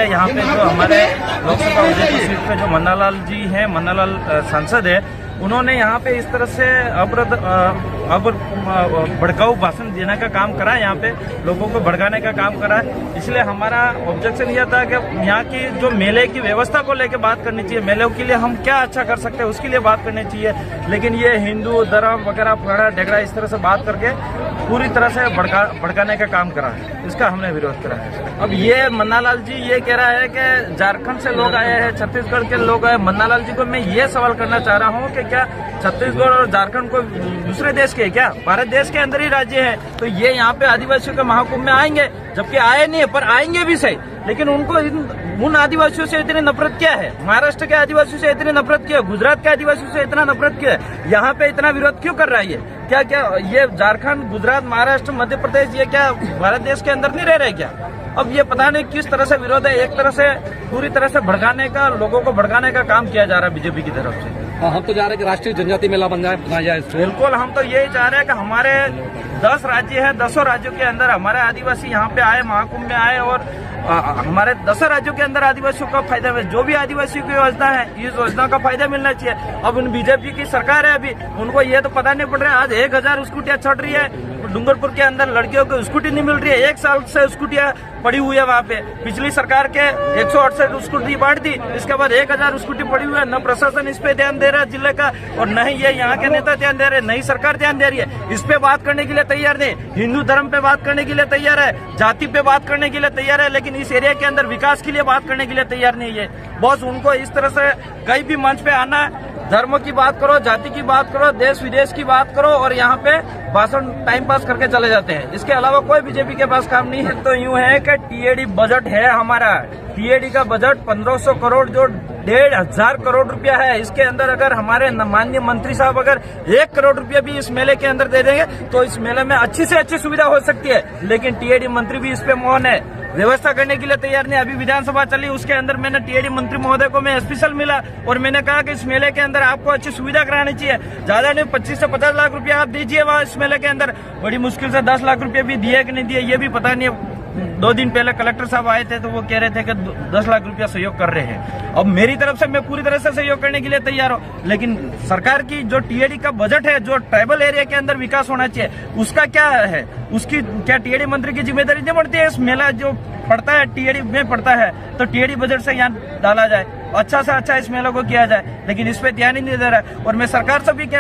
यहाँ पे जो हमारे लोकसभा उदयपुर सीट पे जो मन्नालाल जी हैं, मन्नालाल सांसद है, उन्होंने यहाँ पे इस तरह से अब भड़काऊ भाषण देने का काम करा है, यहाँ पे लोगों को भड़काने का काम करा है। इसलिए हमारा ऑब्जेक्शन यह था कि यहाँ की जो मेले की व्यवस्था को लेकर बात करनी चाहिए, मेलों के लिए हम क्या अच्छा कर सकते हैं उसके लिए बात करनी चाहिए। लेकिन ये हिंदू धर्म वगैरह फगड़ा ढेगड़ा इस तरह से बात करके पूरी तरह से भड़काने का काम करा है, इसका हमने विरोध करा है। अब ये मन्नालाल जी ये कह रहा है कि झारखंड से लोग आए हैं, छत्तीसगढ़ के लोग आए। मन्नालाल जी को मैं ये सवाल करना चाह रहा हूँ कि क्या छत्तीसगढ़ और झारखंड को दूसरे देश के क्या भारत देश के अंदर ही राज्य है, तो ये यहाँ पे आदिवासियों के महाकुंभ में आएंगे? जबकि आए नहीं है, पर आएंगे भी सही, लेकिन उनको उन आदिवासियों से इतनी नफरत क्या है? महाराष्ट्र के आदिवासियों से इतनी नफरत क्यों है? गुजरात के आदिवासियों से इतना नफरत क्यों है? यहाँ पे इतना विरोध क्यों कर रहा है? क्या क्या ये झारखंड, गुजरात, महाराष्ट्र, मध्य प्रदेश ये क्या भारत देश के अंदर नहीं रह रहे क्या? अब ये पता नहीं किस तरह से विरोध है। एक तरह से पूरी तरह से भड़काने का, लोगों को भड़काने का काम किया जा रहा है बीजेपी की तरफ से। हम तो जा रहे हैं कि राष्ट्रीय जनजाति मेला बनाया जाए। बिल्कुल, हम तो यही चाह रहे हैं कि हमारे 10 राज्य हैं, 10 राज्यों के अंदर हमारे आदिवासी यहाँ पे आए, महाकुंभ में आए, और हमारे 10 राज्यों के अंदर आदिवासियों का फायदा मिले। जो भी आदिवासियों की योजना है, इस योजना का फायदा मिलना चाहिए। अब उन बीजेपी की सरकार है, अभी उनको ये तो पता नहीं पड़ रहा है। आज 1000 स्कूटियां चढ़ रही है डूंगरपुर के अंदर, लड़कियों को स्कूटी नहीं मिल रही है। 1 साल से स्कूटियां पड़ी हुई है वहाँ पे। पिछली सरकार के 168 स्कूटी बांट दी, इसके बाद 1000 स्कूटी पड़ी हुई है। न प्रशासन इस पे ध्यान दे रहा है जिले का, और न ही ये यहाँ के नेता ध्यान दे रहे, नई सरकार ध्यान दे रही है। इस पे बात करने के लिए तैयार नहीं, हिंदू धर्म पे बात करने के लिए तैयार है, जाति पे बात करने के लिए तैयार है, लेकिन इस एरिया के अंदर विकास के लिए बात करने के लिए तैयार नहीं है। बॉस, उनको इस तरह से कहीं भी मंच पे आना, धर्म की बात करो, जाति की बात करो, देश विदेश की बात करो, और यहाँ पे भाषण टाइम पास करके चले जाते हैं। इसके अलावा कोई बीजेपी के पास काम नहीं है। तो यूं है कि टीएडी बजट है हमारा, टीएडी का बजट 1500 करोड़ जो 1500 करोड़ रुपया है, इसके अंदर अगर हमारे माननीय मंत्री साहब अगर 1 करोड़ रुपया भी इस मेले के अंदर दे देंगे तो इस मेले में अच्छी से अच्छी सुविधा हो सकती है। लेकिन टीएडी मंत्री भी इस पे मौन है, व्यवस्था करने के लिए तैयार नहीं। अभी विधानसभा चली, उसके अंदर मैंने टीएडी मंत्री महोदय को मैं स्पेशल मिला और मैंने कहा कि इस मेले के अंदर आपको अच्छी सुविधा करानी चाहिए। ज्यादा नहीं, 25 से 50 लाख रुपया आप दीजिए वहाँ इस मेले के अंदर। बड़ी मुश्किल से 10 लाख रुपया भी दिए कि नहीं दिए ये भी पता नहीं। 2 दिन पहले कलेक्टर साहब आए थे तो वो कह रहे थे कि 10 लाख रुपया सहयोग कर रहे हैं। अब मेरी तरफ से मैं पूरी तरह से सहयोग करने के लिए तैयार हूँ, लेकिन सरकार की जो टीएडी का बजट है, जो ट्राइबल एरिया के अंदर विकास होना चाहिए, उसका क्या है? उसकी क्या टीएडी मंत्री की जिम्मेदारी नहीं बढ़ती है? इस मेला जो पड़ता है टीएडी में पड़ता है, तो टीएडी बजट से यहाँ डाला जाए, अच्छा से अच्छा इस मेले को किया जाए, लेकिन इस पे ध्यान ही नहीं दे रहा है। और मैं सरकार से भी कह